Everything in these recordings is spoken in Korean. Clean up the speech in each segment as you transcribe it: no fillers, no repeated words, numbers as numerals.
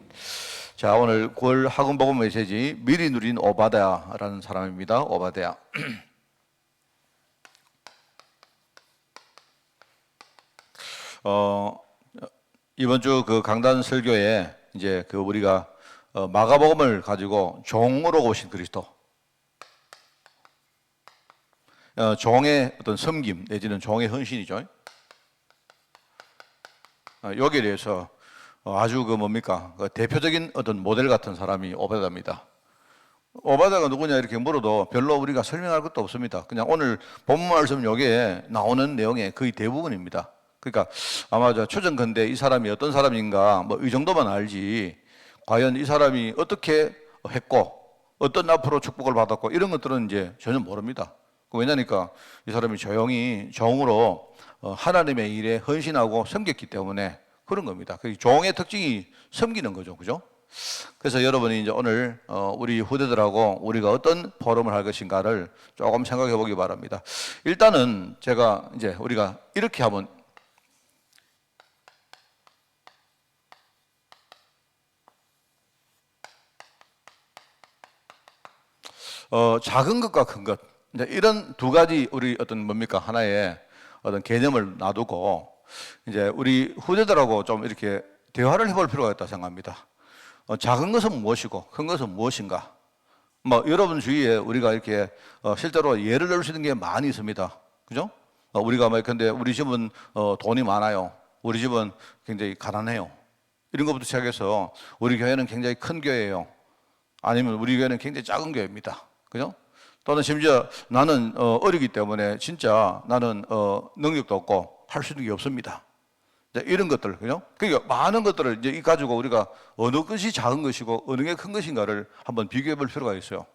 누린 자 오늘 9월 학원복음 메시지 미리 누린 오바댜라는 사람입니다. 오바댜. 이번 주 그 강단 설교에 이제 그 우리가 마가복음을 가지고 종으로 오신 그리스도, 종의 어떤 섬김 내지는 종의 헌신이죠. 여기에 대해서 아주 그 뭡니까 그 대표적인 어떤 모델 같은 사람이 오바댜입니다. 오바댜가 누구냐 이렇게 물어도 별로 우리가 설명할 것도 없습니다. 그냥 오늘 본문 말씀 여기에 나오는 내용의 거의 대부분입니다. 그러니까 아마 저 초전근대 이 사람이 어떤 사람인가 뭐 이 정도만 알지 과연 이 사람이 어떻게 했고 어떤 앞으로 축복을 받았고 이런 것들은 이제 전혀 모릅니다. 왜냐니까 이 사람이 조용히 종으로 하나님의 일에 헌신하고 섬겼기 때문에 그런 겁니다. 그 종의 특징이 섬기는 거죠, 그죠? 그래서 여러분이 이제 오늘 우리 후대들하고 우리가 어떤 포럼을 할 것인가를 조금 생각해 보기 바랍니다. 일단은 제가 이제 우리가 이렇게 한번 작은 것과 큰 것, 이제 이런 두 가지 우리 어떤 뭡니까 하나의 어떤 개념을 놔두고 이제 우리 후대들하고 좀 이렇게 대화를 해볼 필요가 있다고 생각합니다. 작은 것은 무엇이고 큰 것은 무엇인가? 뭐 여러분 주위에 우리가 이렇게 실제로 예를 들 수 있는 게 많이 있습니다. 그죠? 우리가 뭐 근데 우리 집은 돈이 많아요. 우리 집은 굉장히 가난해요. 이런 것부터 시작해서 우리 교회는 굉장히 큰 교회예요. 아니면 우리 교회는 굉장히 작은 교회입니다. 그죠? 또는 심지어 나는 어리기 때문에 진짜 나는 능력도 없고 할 수 있는 게 없습니다. 이런 것들, 그죠? 그러니까 많은 것들을 이제 이 가지고 우리가 어느 것이 작은 것이고 어느 게 큰 것인가를 한번 비교해 볼 필요가 있어요.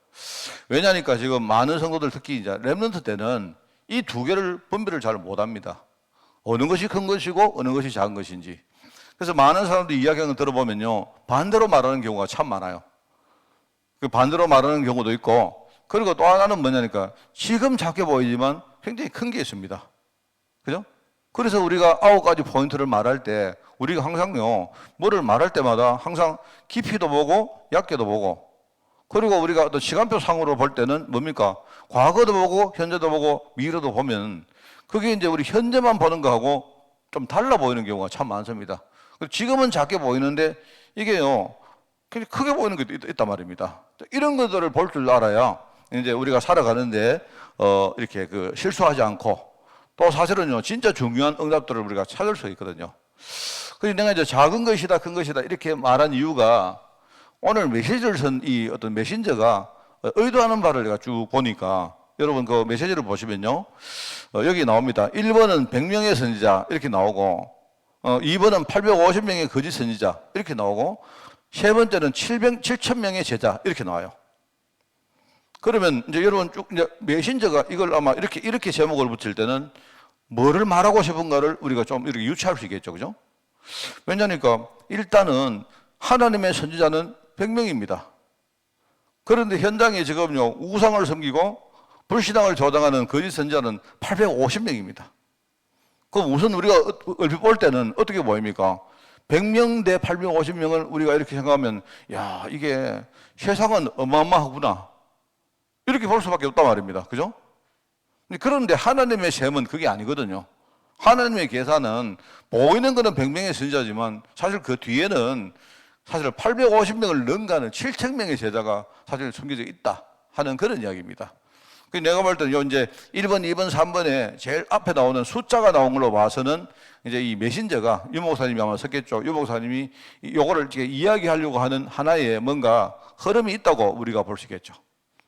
왜냐니까 지금 많은 성도들 특히 이제 렘넌트 때는 이 두 개를 분별을 잘 못합니다. 어느 것이 큰 것이고 어느 것이 작은 것인지. 그래서 많은 사람들이 이야기하는 거 들어보면요 반대로 말하는 경우가 참 많아요. 그 반대로 말하는 경우도 있고, 그리고 또 하나는 뭐냐니까 지금 작게 보이지만 굉장히 큰 게 있습니다. 그죠? 그래서 우리가 9가지 포인트를 말할 때 우리가 항상요 뭐를 말할 때마다 항상 깊이도 보고 얕게도 보고, 그리고 우리가 또 시간표 상으로 볼 때는 뭡니까 과거도 보고 현재도 보고 미래도 보면 그게 이제 우리 현재만 보는 거하고 좀 달라 보이는 경우가 참 많습니다. 지금은 작게 보이는데 이게요 굉장히 크게 보이는 게 있단 말입니다. 이런 것들을 볼 줄 알아야 이제 우리가 살아가는데 이렇게 그 실수하지 않고 또 사실은요 진짜 중요한 응답들을 우리가 찾을 수 있거든요. 그래서 내가 이제 작은 것이다 큰 것이다 이렇게 말한 이유가 오늘 메시지를 쓴 이 어떤 메신저가 의도하는 바를 내가 쭉 보니까 여러분 그 메시지를 보시면요 여기 나옵니다. 1번은 100명의 선지자 이렇게 나오고 2번은 850명의 거짓 선지자 이렇게 나오고 세 번째는 7,000명의 제자 이렇게 나와요. 그러면 이제 여러분 쭉 이제 메신저가 이걸 아마 이렇게 제목을 붙일 때는 뭐를 말하고 싶은가를 우리가 좀 이렇게 유추할 수 있겠죠, 그죠? 왜냐니까 일단은 하나님의 선지자는 100명입니다. 그런데 현장에 지금요 우상을 섬기고 불신앙을 조장하는 거짓 선지자는 850명입니다. 그럼 우선 우리가 얼핏 볼 때는 어떻게 보입니까? 100명 대 850명을 우리가 이렇게 생각하면 야 이게 세상은 어마어마하구나 이렇게 볼 수밖에 없단 말입니다. 그죠? 그런데 하나님의 셈은 그게 아니거든요. 하나님의 계산은 보이는 것은 100명의 선지자지만 사실 그 뒤에는 사실 850명을 능가하는 7,000명의 제자가 사실 숨겨져 있다 하는 그런 이야기입니다. 내가 볼 때는 이제 1번, 2번, 3번에 제일 앞에 나오는 숫자가 나온 걸로 봐서는 이제 이 메신저가 유 목사님이 아마 썼겠죠. 유 목사님이 요거를 이렇게 이야기하려고 하는 하나의 뭔가 흐름이 있다고 우리가 볼 수 있겠죠.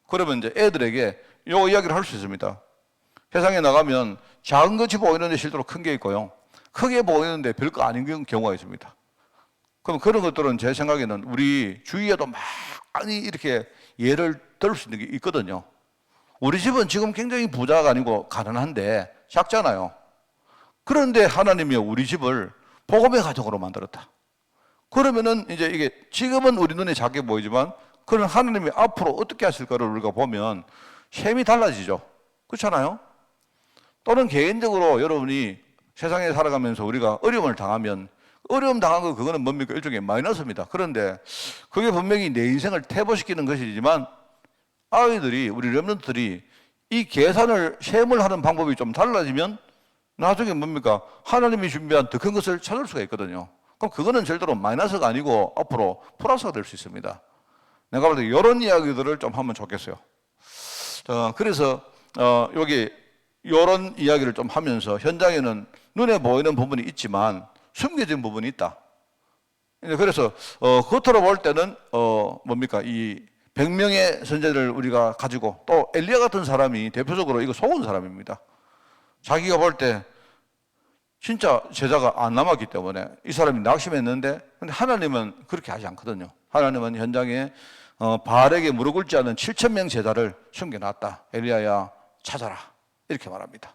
그러면 이제 애들에게 요 이야기를 할 수 있습니다. 세상에 나가면 작은 것이 보이는데 실제로 큰 게 있고요. 크게 보이는데 별거 아닌 경우가 있습니다. 그럼 그런 것들은 제 생각에는 우리 주위에도 많이 이렇게 예를 들 수 있는 게 있거든요. 우리 집은 지금 굉장히 부자가 아니고 가난한데 작잖아요. 그런데 하나님이 우리 집을 복음의 가정으로 만들었다. 그러면은 이제 이게 지금은 우리 눈에 작게 보이지만 그런 하나님이 앞으로 어떻게 하실까를 우리가 보면 셈이 달라지죠. 그렇잖아요? 또는 개인적으로 여러분이 세상에 살아가면서 우리가 어려움을 당하면 어려움 당한 거 그거는 뭡니까? 일종의 마이너스입니다. 그런데 그게 분명히 내 인생을 퇴보시키는 것이지만 아이들이, 우리 렘넌트들이 이 계산을, 셈을 하는 방법이 좀 달라지면 나중에 뭡니까? 하나님이 준비한 더 큰 것을 찾을 수가 있거든요. 그럼 그거는 절대로 마이너스가 아니고 앞으로 플러스가 될 수 있습니다. 내가 볼 때 이런 이야기들을 좀 하면 좋겠어요. 그래서 여기 이런 이야기를 좀 하면서 현장에는 눈에 보이는 부분이 있지만 숨겨진 부분이 있다. 그래서 겉으로 볼 때는 뭡니까? 이 100명의 선지자를 우리가 가지고 또 엘리야 같은 사람이 대표적으로 이거 속은 사람입니다. 자기가 볼 때 진짜 제자가 안 남았기 때문에 이 사람이 낙심했는데, 근데 하나님은 그렇게 하지 않거든요. 하나님은 현장에 바알에게 무릎 꿇지 않은 7,000명 제자를 숨겨놨다. 엘리야야 찾아라, 이렇게 말합니다.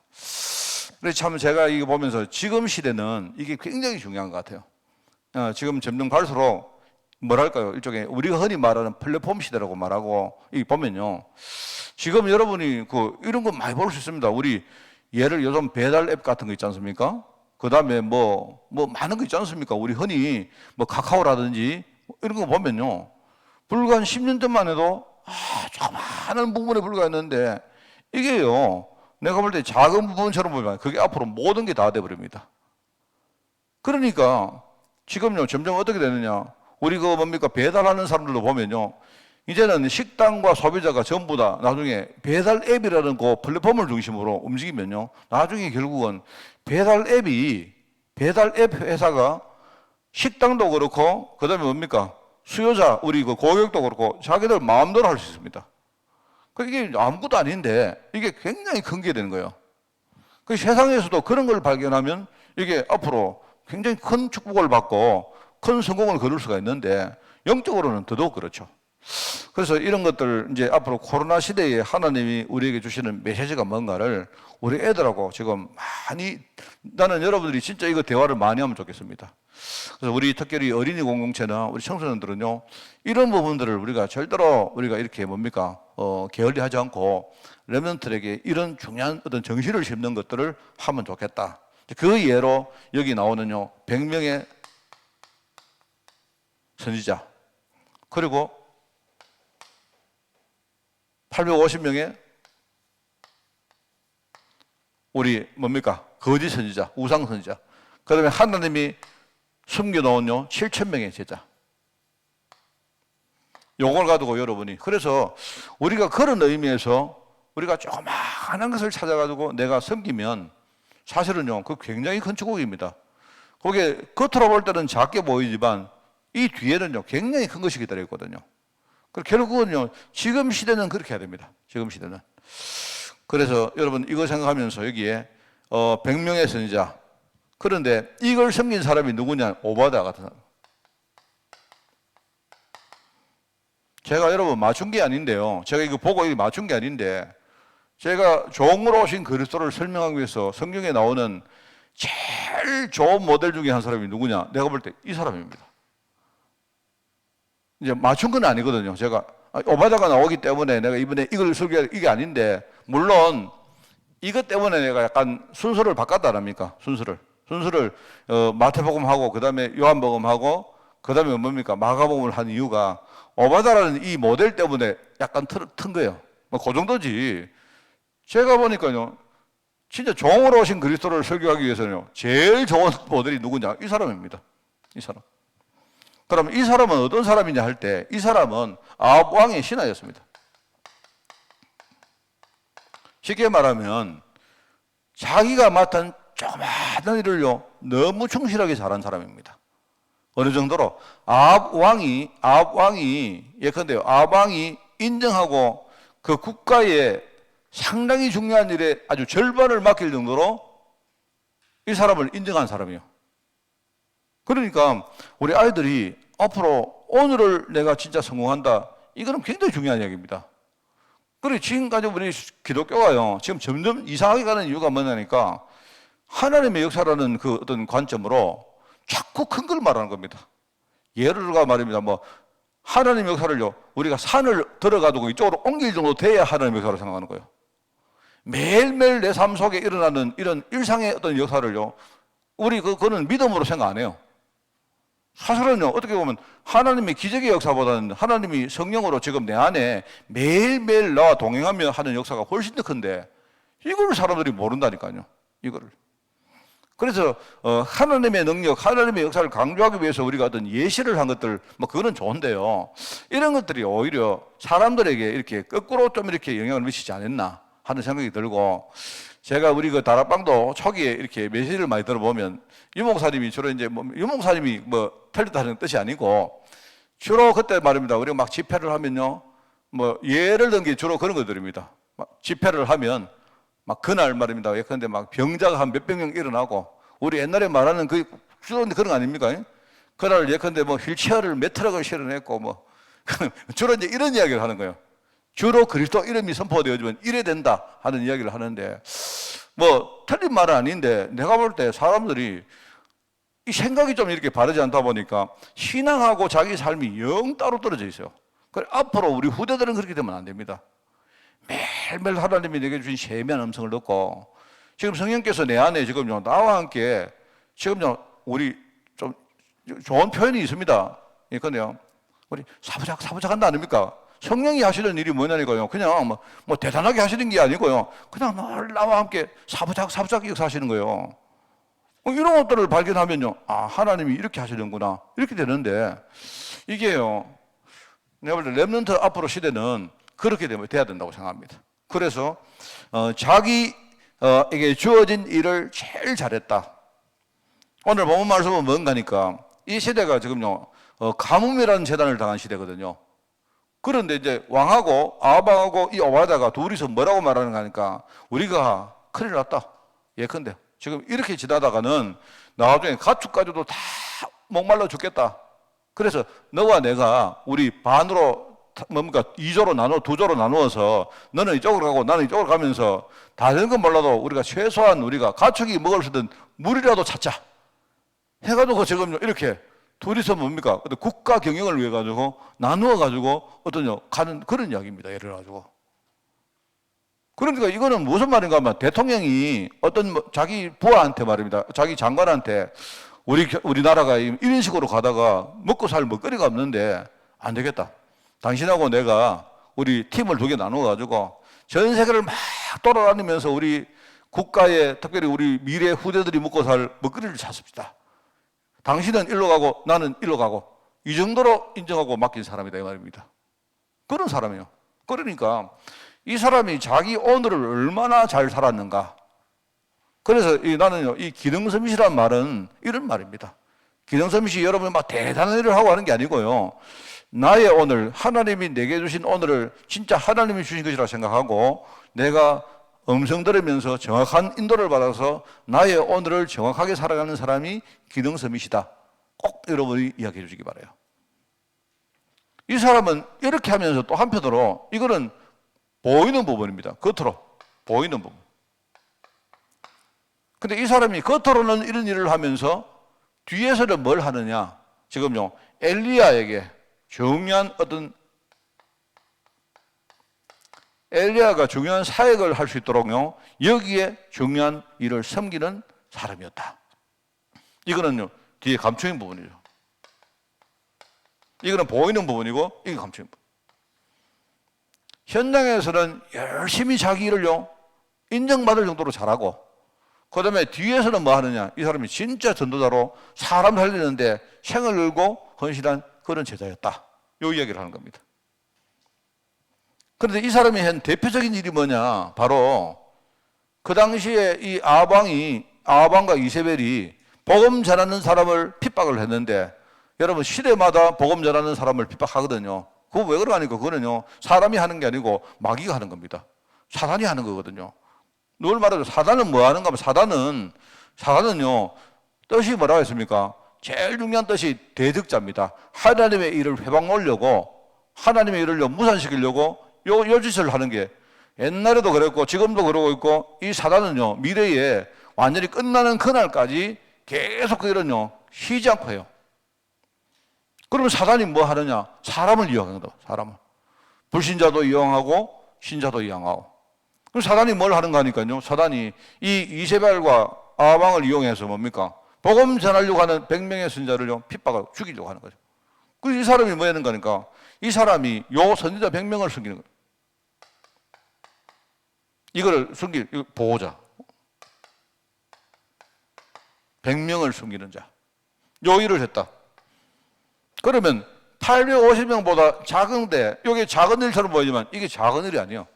그래서 참 제가 이거 보면서 지금 시대는 이게 굉장히 중요한 것 같아요. 지금 점점 갈수록 뭐랄까요, 일종의 우리가 흔히 말하는 플랫폼 시대라고 말하고, 이 보면요, 지금 여러분이 이런 거 많이 볼 수 있습니다. 우리 예를 요즘 배달 앱 같은 거 있지 않습니까? 그 다음에 뭐 많은 거 있지 않습니까? 우리 흔히 뭐 카카오라든지 이런 거 보면요, 불과 한 10년 전만 해도 조그마한 부분에 불과했는데 이게요, 내가 볼 때 작은 부분처럼 보면 그게 앞으로 모든 게 다 돼버립니다. 그러니까 지금요, 점점 어떻게 되느냐, 우리 뭡니까, 배달하는 사람들도 보면요, 이제는 식당과 소비자가 전부 다 나중에 배달 앱이라는 그 플랫폼을 중심으로 움직이면요, 나중에 결국은 배달 앱 회사가 식당도 그렇고, 그 다음에 뭡니까, 수요자, 우리 고객도 그렇고, 자기들 마음대로 할 수 있습니다. 이게 아무것도 아닌데, 이게 굉장히 큰 게 되는 거예요. 그 세상에서도 그런 걸 발견하면 이게 앞으로 굉장히 큰 축복을 받고 큰 성공을 거둘 수가 있는데, 영적으로는 더더욱 그렇죠. 그래서 이런 것들, 이제 앞으로 코로나 시대에 하나님이 우리에게 주시는 메시지가 뭔가를 우리 애들하고 지금 많이, 나는 여러분들이 진짜 이거 대화를 많이 하면 좋겠습니다. 그래서 우리 특별히 어린이 공동체나 우리 청소년들은요, 이런 부분들을 우리가 절대로 우리가 이렇게 뭡니까, 게을리하지 않고 렘넌트들에게 이런 중요한 어떤 정신을 심는 것들을 하면 좋겠다. 그 예로 여기 나오는요, 100명의 선지자, 그리고 850명의 우리 뭡니까, 거짓 선지자, 우상 선지자, 그 다음에 하나님이 숨겨놓은요 7,000명의 제자. 요걸 가지고 여러분이, 그래서 우리가 그런 의미에서 우리가 조그마한 것을 찾아가지고 내가 섬기면 사실은요, 그 굉장히 큰 축복입니다. 그게 겉으로 볼 때는 작게 보이지만 이 뒤에는요 굉장히 큰 것이 기다려 있거든요. 결국은요, 지금 시대는 그렇게 해야 됩니다. 지금 시대는. 그래서 여러분 이거 생각하면서 여기에 100명의 선지자, 그런데 이걸 섬긴 사람이 누구냐? 오바댜 같은 사람. 제가 여러분 맞춘 게 아닌데요, 제가 이거 보고 이거 맞춘 게 아닌데, 제가 종으로 오신 그리스도를 설명하기 위해서 성경에 나오는 제일 좋은 모델 중에 한 사람이 누구냐? 내가 볼 때 이 사람입니다. 이제 맞춘 건 아니거든요. 제가 오바댜가 나오기 때문에 내가 이번에 이걸 설교할 이게 아닌데, 물론 이것 때문에 내가 약간 순서를 바꿨다랍니까? 순서를 마태복음하고 그 다음에 요한복음하고 그 다음에 뭡니까, 마가복음을 한 이유가 오바댜라는 이 모델 때문에 약간 튼 거예요. 그 정도지. 제가 보니까요, 진짜 종으로 오신 그리스도를 설교하기 위해서는요, 제일 좋은 모델이 누구냐? 이 사람입니다. 이 사람. 그러면 이 사람은 어떤 사람이냐 할 때, 이 사람은 아합 왕의 신하였습니다. 쉽게 말하면 자기가 맡은 조그마한 일을요 너무 충실하게 잘한 사람입니다. 어느 정도로 아합 왕이 예컨대요, 아합 왕이 인정하고 그 국가의 상당히 중요한 일에 아주 절반을 맡길 정도로 이 사람을 인정한 사람이에요. 그러니까 우리 아이들이 앞으로 오늘을 내가 진짜 성공한다, 이거는 굉장히 중요한 이야기입니다. 그리고 지금까지 우리 기독교가요, 지금 점점 이상하게 가는 이유가 뭐냐니까, 하나님의 역사라는 그 어떤 관점으로 자꾸 큰 걸 말하는 겁니다. 예를 들어 말입니다. 하나님의 역사를요, 우리가 산을 들어가두고 이쪽으로 옮길 정도 돼야 하나님의 역사를 생각하는 거예요. 매일매일 내 삶 속에 일어나는 이런 일상의 어떤 역사를요, 우리 그거는 믿음으로 생각 안 해요. 사실은요, 어떻게 보면 하나님의 기적의 역사보다는 하나님이 성령으로 지금 내 안에 매일매일 나와 동행하며 하는 역사가 훨씬 더 큰데, 이걸 사람들이 모른다니까요, 이거를. 그래서 하나님의 능력, 하나님의 역사를 강조하기 위해서 우리가 어떤 예시를 한 것들, 뭐 그거는 좋은데요, 이런 것들이 오히려 사람들에게 이렇게 거꾸로 좀 이렇게 영향을 미치지 않았나 하는 생각이 들고, 제가 우리 그 다락방도 초기에 이렇게 메시지를 많이 들어보면 유목사님이 주로 이제 유목사님이 틀렸다는 뜻이 아니고, 주로 그때 말입니다, 우리가 막 집회를 하면요, 예를 든 게 주로 그런 것들입니다. 막 집회를 하면 막 그날 말입니다, 예컨대 막 병자가 한 몇백 명 일어나고, 우리 옛날에 말하는 그 주로 그런 거 아닙니까? 그날 예컨대 휠체어를 몇 트럭을 실어냈고 주로 이제 이런 이야기를 하는 거예요. 주로 그리스도 이름이 선포되어지면 이래 된다 하는 이야기를 하는데, 틀린 말은 아닌데, 내가 볼 때 사람들이 이 생각이 좀 이렇게 바르지 않다 보니까 신앙하고 자기 삶이 영 따로 떨어져 있어요. 그래, 앞으로 우리 후대들은 그렇게 되면 안 됩니다. 매일매일 하나님이 내게 주신 세미한 음성을 듣고, 지금 성령께서 내 안에 지금요, 나와 함께 지금요, 우리 좀 좋은 표현이 있습니다. 그런데요, 우리 사부작 한다 아닙니까? 성령이 하시는 일이 뭐냐니까요, 그냥 대단하게 하시는 게 아니고요, 그냥 늘 나와 함께 사부작 역사하시는 거예요. 이런 것들을 발견하면요, 아, 하나님이 이렇게 하시는구나, 이렇게 되는데, 이게요, 내가 볼 때 렘넌트 앞으로 시대는 그렇게 돼야 된다고 생각합니다. 그래서 자기에게 주어진 일을 제일 잘했다. 오늘 본문 말씀은 뭔가니까, 이 시대가 지금요, 가뭄이라는 재단을 당한 시대거든요. 그런데 이제 왕하고 아방하고 이 오바다가 둘이서 뭐라고 말하는가 하니까, 우리가 큰일 났다, 예컨대 지금 이렇게 지나다가는 나중에 가축까지도 다 목말라 죽겠다. 그래서 너와 내가 우리 반으로 두 조로 나누어서 너는 이쪽으로 가고 나는 이쪽으로 가면서, 다른 건 몰라도 우리가 최소한 우리가 가축이 먹을 수 있는 물이라도 찾자 해가지고 지금 이렇게 둘이서 국가 경영을 위해 가지고 나누어 가지고 가는 그런 이야기입니다. 예를 가지고. 그러니까 이거는 무슨 말인가 하면, 대통령이 자기 부하한테 말입니다, 자기 장관한테 우리나라가 이런 식으로 가다가 먹고 살 먹거리가 없는데 안 되겠다, 당신하고 내가 우리 팀을 2개 나눠가지고 전 세계를 막 돌아다니면서 우리 국가에, 특별히 우리 미래 후대들이 먹고 살 먹거리를 찾습시다. 당신은 일로 가고 나는 일로 가고, 이 정도로 인정하고 맡긴 사람이다, 이 말입니다. 그런 사람이에요. 그러니까 이 사람이 자기 오늘을 얼마나 잘 살았는가. 그래서 나는요, 이 기능서밋이라는 말은 이런 말입니다. 기능서밋이 여러분이 대단한 일을 하고 하는 게 아니고요, 나의 오늘, 하나님이 내게 주신 오늘을 진짜 하나님이 주신 것이라 생각하고, 내가 음성 들으면서 정확한 인도를 받아서 나의 오늘을 정확하게 살아가는 사람이 기능서밋이다. 꼭 여러분이 이야기해 주시기 바라요. 이 사람은 이렇게 하면서 또 한편으로, 이거는 보이는 부분입니다. 겉으로 보이는 부분. 근데 이 사람이 겉으로는 이런 일을 하면서 뒤에서는 뭘 하느냐? 지금요, 엘리야에게 중요한 엘리야가 중요한 사역을 할 수 있도록요, 여기에 중요한 일을 섬기는 사람이었다. 이거는요, 뒤에 감추인 부분이죠. 이거는 보이는 부분이고, 이게 감추인 부분. 현장에서는 열심히 자기 일을요, 인정받을 정도로 잘하고, 그 다음에 뒤에서는 뭐 하느냐? 이 사람이 진짜 전도자로 사람 살리는데 생을 걸고 헌신한 그런 제자였다. 이 이야기를 하는 겁니다. 그런데 이 사람이 한 대표적인 일이 뭐냐? 바로 그 당시에 이 아방과 이세벨이 복음 전하는 사람을 핍박을 했는데, 여러분 시대마다 복음 전하는 사람을 핍박하거든요. 그거 왜 그러니까, 그거는요, 사람이 하는 게 아니고 마귀가 하는 겁니다. 사단이 하는 거거든요. 늘 말하죠. 사단은 뭐 하는가 하면, 사단은요, 뜻이 뭐라고 했습니까? 제일 중요한 뜻이 대득자입니다. 하나님의 일을 회방 놓으려고, 하나님의 일을 무산시키려고 요 짓을 하는 게, 옛날에도 그랬고 지금도 그러고 있고, 이 사단은요, 미래에 완전히 끝나는 그날까지 계속 그 일은요, 쉬지 않고 해요. 그러면 사단이 뭐 하느냐? 사람을 이용한다. 사람을. 불신자도 이용하고 신자도 이용하고. 그럼 사단이 뭘 하는가 하니까요, 사단이 이 이세벨과 아방을 이용해서 뭡니까? 복음 전하려고 하는 100명의 선지자를요, 핍박하고 죽이려고 하는 거죠. 그래서 이 사람이 뭐 하는 거니까, 이 사람이 요 선지자 100명을 숨기는 거예요. 이거를 숨길, 보호자. 100명을 숨기는 자. 요 일을 했다. 그러면 850명보다 작은데, 이게 작은 일처럼 보이지만 이게 작은 일이 아니에요.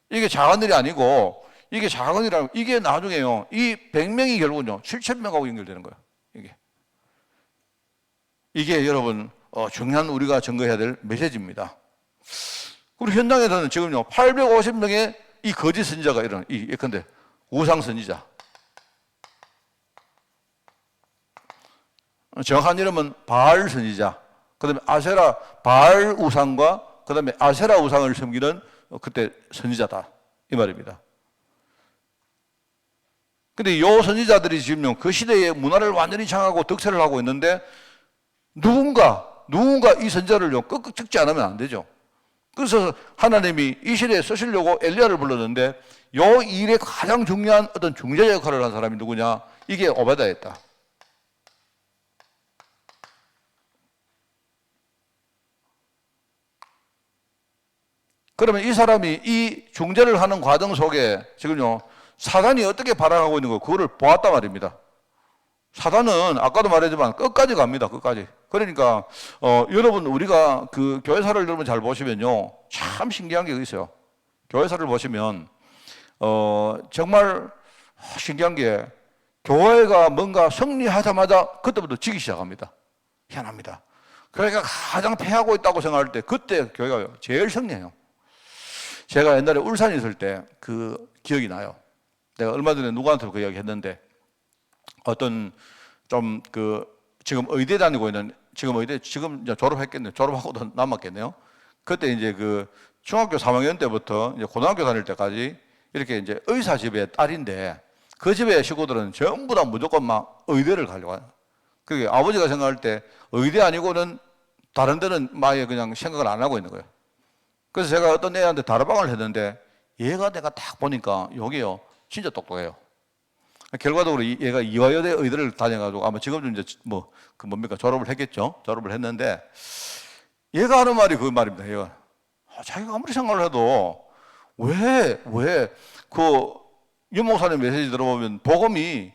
이게 작은 일이 아니고, 이게 작은 일이 아니고, 이게 나중에요, 이 100명이 결국은요, 7,000명하고 연결되는 거예요. 이게 여러분, 중요한 우리가 증거해야 될 메시지입니다. 우리 현장에서는 지금요, 850명의 이 거짓 선지자가 일어나, 예컨대 우상 선지자. 정확한 이름은 바알 선지자. 그 다음에 아세라, 바알 우상과 그 다음에 아세라 우상을 섬기는 그때 선지자다. 이 말입니다. 근데 이 선지자들이 지금 그 시대의 문화를 완전히 장악하고 득세를 하고 있는데 누군가 이 선지자를 끄끄 찍지 않으면 안 되죠. 그래서 하나님이 이 시대에 쓰시려고 엘리야를 불렀는데 이 일에 가장 중요한 어떤 중재 역할을 한 사람이 누구냐? 이게 오베다였다. 그러면 이 사람이 이 중재를 하는 과정 속에 지금요, 사단이 어떻게 발악하고 있는 거, 그거를 보았단 말입니다. 사단은 아까도 말했지만 끝까지 갑니다. 끝까지. 그러니까 여러분, 우리가 그 교회사를 여러분 잘 보시면요, 참 신기한 게 있어요. 교회사를 보시면 정말 신기한 게, 교회가 뭔가 승리하자마자 그때부터 지기 시작합니다. 희한합니다. 교회가 가장 패하고 있다고 생각할 때 그때 교회가 제일 승리해요. 제가 옛날에 울산에 있을 때 그 기억이 나요. 내가 얼마 전에 누구한테 그 이야기 했는데, 어떤 좀 지금 의대 다니고 있는, 지금 이제 졸업했겠네요. 졸업하고도 남았겠네요. 그때 이제 중학교 3학년 때부터 이제 고등학교 다닐 때까지 이렇게 이제 의사 집의 딸인데, 그 집의 식구들은 전부 다 무조건 막 의대를 가려고 해요. 그게 아버지가 생각할 때 의대 아니고는 다른 데는 아예 그냥 생각을 안 하고 있는 거예요. 그래서 제가 어떤 애한테 다락방을 했는데, 내가 딱 보니까 여기요, 진짜 똑똑해요. 결과적으로 얘가 이화여대 의대를 다녀가지고 아마 지금 이제 졸업을 했겠죠. 졸업을 했는데, 얘가 하는 말이 그 말입니다. 얘가 자기가 아무리 생각을 해도 왜 유 목사님 메시지 들어보면 복음이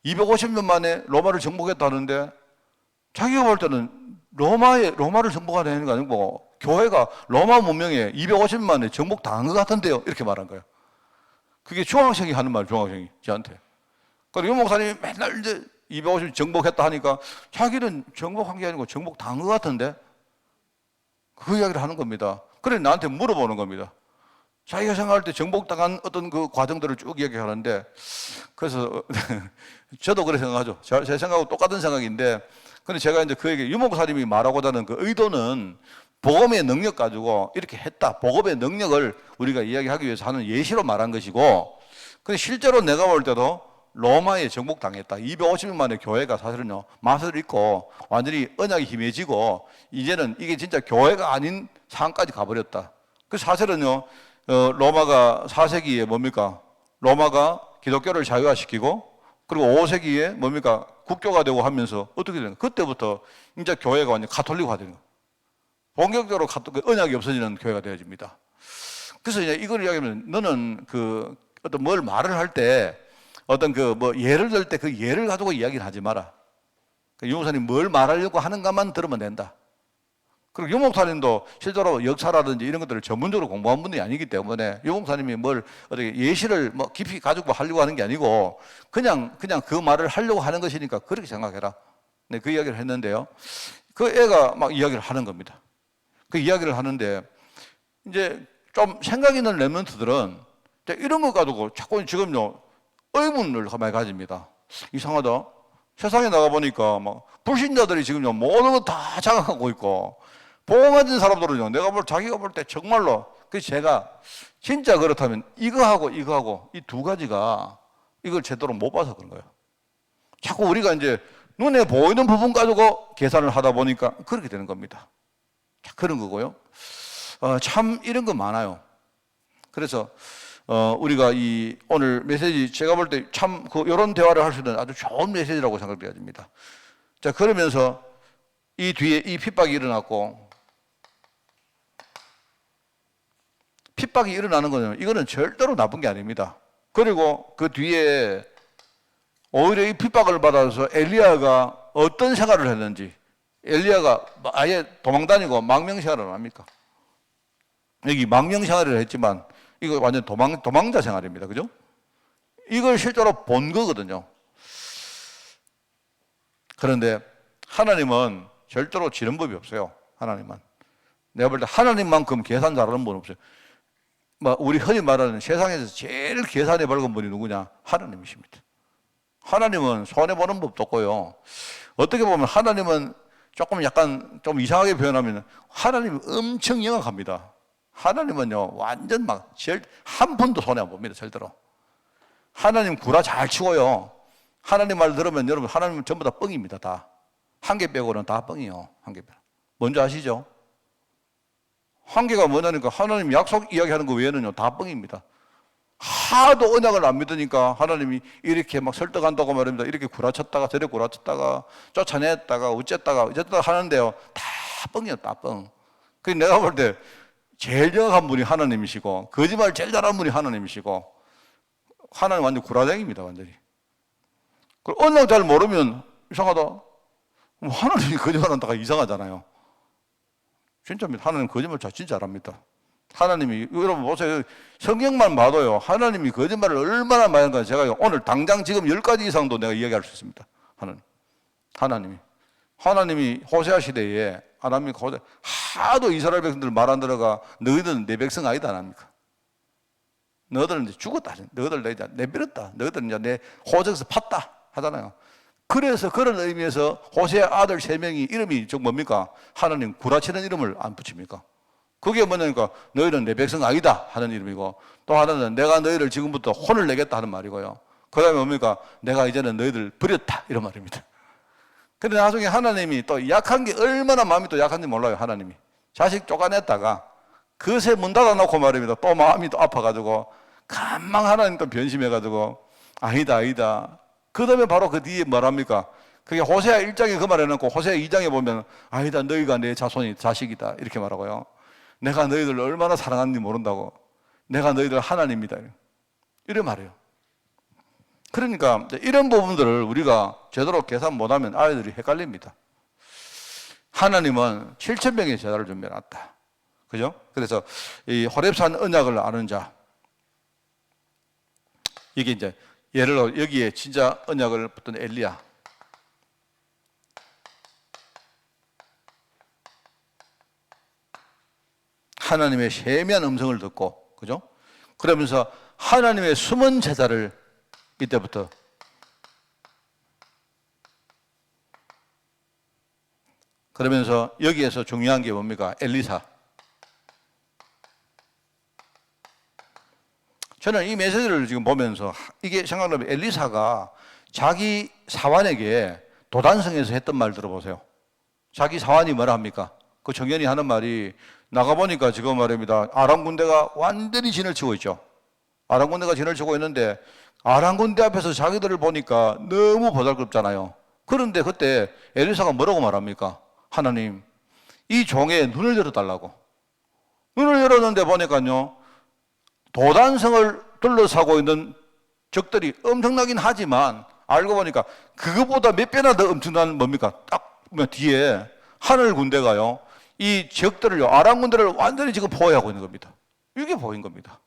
250년 만에 로마를 정복했다는데, 자기가 볼 때는 로마를 정복하는 게 아니고 교회가 로마 문명에 250년 만에 정복당한 것 같은데요, 이렇게 말한 거예요. 그게 중학생이 하는 말, 중학생이 저한테. 그리고 유 목사님이 맨날 이제 250년 정복했다 하니까 자기는 정복한 게 아니고 정복당한 것 같은데, 그 이야기를 하는 겁니다. 그래 나한테 물어보는 겁니다. 자기가 생각할 때 정복당한 어떤 그 과정들을 쭉 이야기하는데, 그래서 저도 그렇게 생각하죠. 제 생각하고 똑같은 생각인데, 근데 제가 이제 그에게 유 목사님이 말하고자 하는 그 의도는 복음의 능력 가지고 이렇게 했다, 복음의 능력을 우리가 이야기하기 위해서 하는 예시로 말한 것이고, 근데 실제로 내가 볼 때도 로마에 정복당했다. 250년 만에 교회가 사실은요, 맛을 잃고 완전히 언약이 힘해지고 이제는 이게 진짜 교회가 아닌 상황까지 가버렸다. 그 사실은요, 로마가 4세기에 뭡니까? 로마가 기독교를 자유화시키고, 그리고 5세기에 뭡니까? 국교가 되고 하면서 어떻게 되는 거예요? 그때부터 이제 교회가 완전 가톨릭화 되는 거예요. 본격적으로 언약이 없어지는 교회가 되어집니다. 그래서 이제 이걸 이야기하면, 너는 어떤 뭘 말을 할 때 어떤 예를 들 때 그 예를 가지고 이야기를 하지 마라. 유 목사님 뭘 말하려고 하는가만 들으면 된다. 그리고 유 목사님도 실제로 역사라든지 이런 것들을 전문적으로 공부한 분이 아니기 때문에 유 목사님이 뭘 어떻게 예시를 깊이 가지고 하려고 하는 게 아니고 그냥 그 말을 하려고 하는 것이니까 그렇게 생각해라. 네, 그 이야기를 했는데요. 그 애가 막 이야기를 하는 겁니다. 그 이야기를 하는데, 이제 좀 생각 있는 랩런트들은 이런 거 가지고 자꾸 지금요, 의문을 많이 가집니다. 이상하다. 세상에 나가보니까 불신자들이 지금요, 모든 거 다 장악하고 있고, 복음 가진 사람들은요, 자기가 볼 때 정말로, 그래서 제가 진짜 그렇다면 이거하고 이 두 가지가 이걸 제대로 못 봐서 그런 거예요. 자꾸 우리가 이제 눈에 보이는 부분 가지고 계산을 하다 보니까 그렇게 되는 겁니다. 그런 거고요. 참 이런 거 많아요. 그래서 우리가 이 오늘 메시지 제가 볼 때 참 이런 대화를 할 수 있는 아주 좋은 메시지라고 생각되어집니다. 자, 그러면서 이 뒤에 이 핍박이 일어났고, 핍박이 일어나는 거는 이거는 절대로 나쁜 게 아닙니다. 그리고 그 뒤에 오히려 이 핍박을 받아서 엘리야가 어떤 생활을 했는지, 엘리야가 아예 도망다니고 망명생활을 합니까? 여기 망명생활을 했지만 이거 완전 도망자 생활입니다. 그죠? 이걸 실제로 본 거거든요. 그런데 하나님은 절대로 지는 법이 없어요. 하나님은. 내가 볼 때 하나님만큼 계산 잘하는 분은 없어요. 우리 흔히 말하는 세상에서 제일 계산이 밝은 분이 누구냐? 하나님이십니다. 하나님은 손해보는 법도 없고요. 어떻게 보면 하나님은 조금 약간 좀 이상하게 표현하면 하나님이 엄청 영악합니다. 하나님은요, 완전 한 푼도 손해 안 봅니다, 절대로. 하나님 구라 잘 치고요. 하나님 말 들으면 여러분, 하나님은 전부 다 뻥입니다, 다. 한 개 빼고는 다 뻥이요, 한 개 빼고. 뭔지 아시죠? 한 개가 뭐냐니까 하나님 약속 이야기하는 거 외에는요, 다 뻥입니다. 하도 언약을 안 믿으니까 하나님이 이렇게 막 설득한다고 말합니다. 이렇게 구라쳤다가 저래 구라쳤다가 쫓아냈다가 어쨌다가 하는데요, 다 뻥이에요, 다 뻥. 그래서 내가 볼 때 제일 정확한 분이 하나님이시고 거짓말 제일 잘하는 분이 하나님이시고, 하나님 완전 구라쟁입니다, 완전히. 그리고 언약 잘 모르면 이상하다. 하나님이 거짓말한다가 이상하잖아요. 진짜입니다. 하나님 거짓말 진짜 잘합니다. 하나님이, 여러분 보세요. 성경만 봐도요, 하나님이 거짓말을 얼마나 많이 하는가 제가 오늘 당장 지금 10가지 이상도 내가 이야기할 수 있습니다. 하나님이 호세아 시대에 하도 이스라엘 백성들 말 안 들어가 너희들은 내 백성 아니다 안 합니까? 너희들은 이제 죽었다. 너희들 내버렸다. 너희들은 이제 내 호적에서 팠다 하잖아요. 그래서 그런 의미에서 호세아 아들 3명이 이름이 뭡니까? 하나님 구라치는 이름을 안 붙입니까? 그게 뭐냐니까 너희는 내 백성 아니다 하는 이름이고, 또 하나는 내가 너희를 지금부터 혼을 내겠다 하는 말이고요. 그 다음에 뭡니까? 내가 이제는 너희들 버렸다 이런 말입니다. 근데 나중에 하나님이 또 약한 게 얼마나 마음이 또 약한지 몰라요. 하나님이 자식 쫓아냈다가 그새 문 닫아놓고 말입니다. 또 마음이 또 아파가지고 금방 하나님 또 변심해가지고 아니다. 그 다음에 바로 그 뒤에 뭐랍니까? 그게 호세아 1장에 그 말 해놓고 호세아 2장에 보면 아니다, 너희가 내 자식이다 이렇게 말하고요. 내가 너희들 얼마나 사랑하는지 모른다고. 내가 너희들 하나님이다 이래 말해요. 그러니까 이런 부분들을 우리가 제대로 계산 못하면 아이들이 헷갈립니다. 하나님은 7,000명의 제사를 준비해놨다. 그죠? 그래서 이 호렙산 언약을 아는 자, 이게 이제 예를 들어 여기에 진짜 언약을 붙던 엘리야, 하나님의 세미한 음성을 듣고, 그죠? 그러면서 하나님의 숨은 제사를 이때부터 그러면서 여기에서 중요한 게 뭡니까? 엘리사. 저는 이 메시지를 지금 보면서 이게 생각나면 엘리사가 자기 사환에게 도단성에서 했던 말 들어보세요. 자기 사환이 뭐라 합니까? 그 정연이 하는 말이, 나가보니까 지금 말입니다, 아람 군대가 완전히 진을 치고 있죠. 아람 군대가 진을 치고 있는데 아람 군대 앞에서 자기들을 보니까 너무 보잘것없잖아요. 그런데 그때 엘리사가 뭐라고 말합니까? 하나님, 이 종의 눈을 열어달라고. 눈을 열었는데 보니까요, 도단성을 둘러싸고 있는 적들이 엄청나긴 하지만 알고 보니까 그것보다 몇 배나 더 엄청난 뭡니까? 딱 뒤에 하늘 군대가요, 이 적들을요, 아람 군대를 완전히 지금 포위하고 있는 겁니다. 이게 보인 겁니다.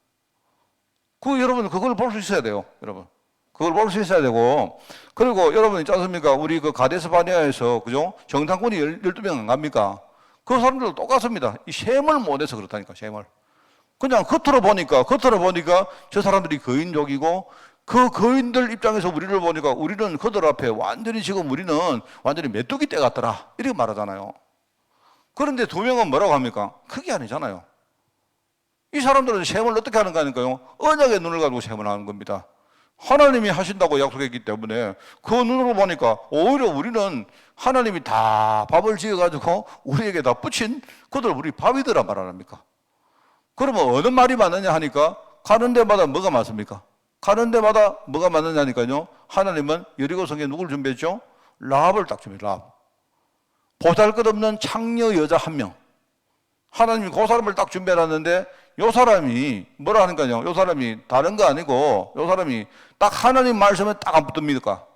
여러분, 그걸 볼 수 있어야 돼요, 여러분. 그걸 볼 수 있어야 되고, 그리고 여러분 있지 않습니까? 우리 그 가데스 바네아에서, 그죠? 정탐꾼이 12명 안 갑니까? 그 사람들도 똑같습니다. 이 셈을 못해서 그렇다니까, 셈을. 그냥 겉으로 보니까 저 사람들이 거인족이고, 그 거인들 입장에서 우리를 보니까 우리는 그들 앞에 완전히 지금 우리는 완전히 메뚜기 떼 같더라, 이렇게 말하잖아요. 그런데 2명은 뭐라고 합니까? 그게 아니잖아요. 이 사람들은 셈을 어떻게 하는 거니까요? 언약의 눈을 가지고 셈을 하는 겁니다. 하나님이 하신다고 약속했기 때문에 그 눈으로 보니까 오히려 우리는 하나님이 다 밥을 지어가지고 우리에게 다 붙인 그들 우리 밥이더라 말 안 합니까? 그러면 어느 말이 맞느냐 하니까 가는 데마다 뭐가 많습니까? 가는 데마다 뭐가 많느냐니까요. 하나님은 여리고 성에 누구를 준비했죠? 라합을 딱 준비해요. 라합. 보잘것없는 창녀 여자 한 명. 하나님이 그 사람을 딱 준비해놨는데 요 사람이 뭐라 하니까요. 요 사람이 다른 거 아니고 요 사람이 딱 하나님 말씀에 딱 안 붙습니까?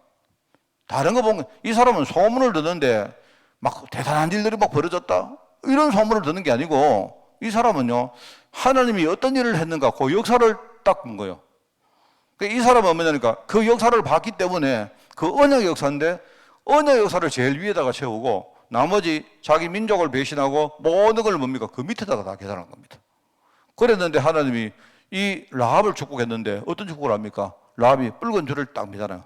다른 거 보면 이 사람은 소문을 듣는데 막 대단한 일들이 막 벌어졌다. 이런 소문을 듣는 게 아니고 이 사람은요. 하나님이 어떤 일을 했는가 그 역사를 딱 본 거예요. 이 사람은 뭐냐니까 그 역사를 봤기 때문에 그 언약 역사인데 언약 역사를 제일 위에다가 채우고 나머지 자기 민족을 배신하고 모든 걸 뭡니까? 그 밑에다가 다 계산한 겁니다. 그랬는데 하나님이 이 라합을 축복했는데 어떤 축복을 합니까? 라합이 붉은 줄을 딱 매잖아요.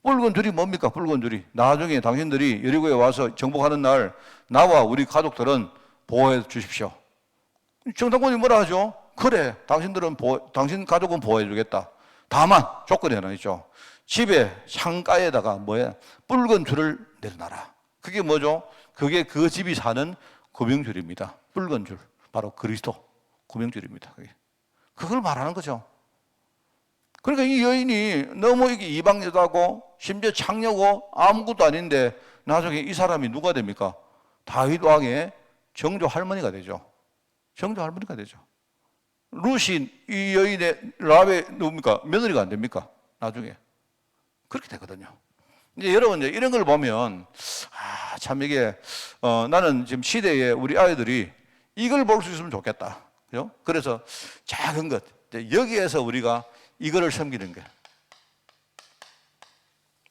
붉은 줄이 뭡니까? 붉은 줄이 나중에 당신들이 여리고에 와서 정복하는 날 나와 우리 가족들은 보호해 주십시오. 정탐꾼이 뭐라 하죠? 그래, 당신 가족은 보호해 주겠다. 다만 조건이 하나 있죠. 집에 창가에다가 뭐야? 붉은 줄을 내려놔라. 그게 뭐죠? 그게 그 집이 사는 구명줄입니다. 붉은 줄, 바로 그리스도 구명줄입니다. 그걸 말하는 거죠. 그러니까 이 여인이 너무 이게 이방 여자고 심지어 창녀고 아무것도 아닌데 나중에 이 사람이 누가 됩니까? 다윗 왕의 정조 할머니가 되죠. 정조 할머니가 되죠. 룻이 이 여인의 라합의 누굽니까? 며느리가 안 됩니까? 나중에 그렇게 되거든요. 이제 여러분 이제 이런 걸 보면 참 이게 나는 지금 시대에 우리 아이들이 이걸 볼 수 있으면 좋겠다. 그죠? 그래서 작은 것 여기에서 우리가 이거를 섬기는 게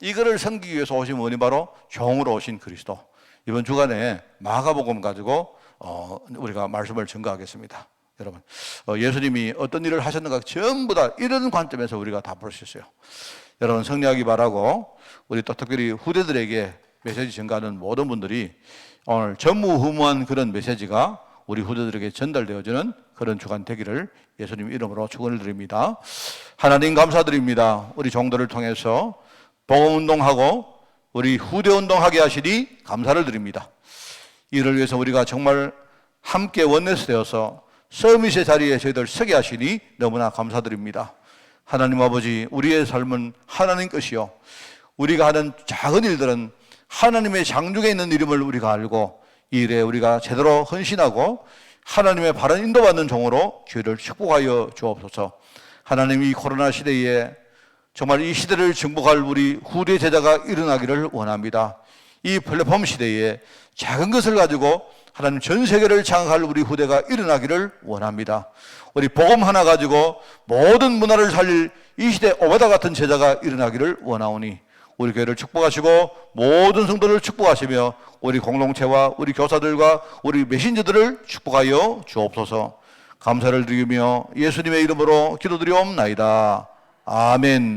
이거를 섬기기 위해서 오신 분이 바로 종으로 오신 그리스도. 이번 주간에 마가복음 가지고 우리가 말씀을 증거하겠습니다. 여러분 예수님이 어떤 일을 하셨는가 전부 다 이런 관점에서 우리가 다 볼 수 있어요. 여러분 승리하기 바라고 우리 또 특별히 후대들에게 메시지 전가하는 모든 분들이 오늘 전무후무한 그런 메시지가 우리 후대들에게 전달되어지는 그런 주간 되기를 예수님 이름으로 축원을 드립니다. 하나님 감사드립니다. 우리 종들을 통해서 복음운동하고 우리 후대운동하게 하시니 감사를 드립니다. 이를 위해서 우리가 정말 함께 원내스 되어서 서밋의 자리에 저희들 서게 하시니 너무나 감사드립니다. 하나님 아버지, 우리의 삶은 하나님 것이요 우리가 하는 작은 일들은 하나님의 장중에 있는 이름을 우리가 알고 이 일에 우리가 제대로 헌신하고 하나님의 바른 인도받는 종으로 저희를 축복하여 주옵소서. 하나님 이 코로나 시대에 정말 이 시대를 정복할 우리 후대 제자가 일어나기를 원합니다. 이 플랫폼 시대에 작은 것을 가지고 하나님 전 세계를 장악할 우리 후대가 일어나기를 원합니다. 우리 복음 하나 가지고 모든 문화를 살릴 이 시대 오바다 같은 제자가 일어나기를 원하오니 우리 교회를 축복하시고 모든 성도를 축복하시며 우리 공동체와 우리 교사들과 우리 메신저들을 축복하여 주옵소서. 감사를 드리며 예수님의 이름으로 기도드리옵나이다. 아멘.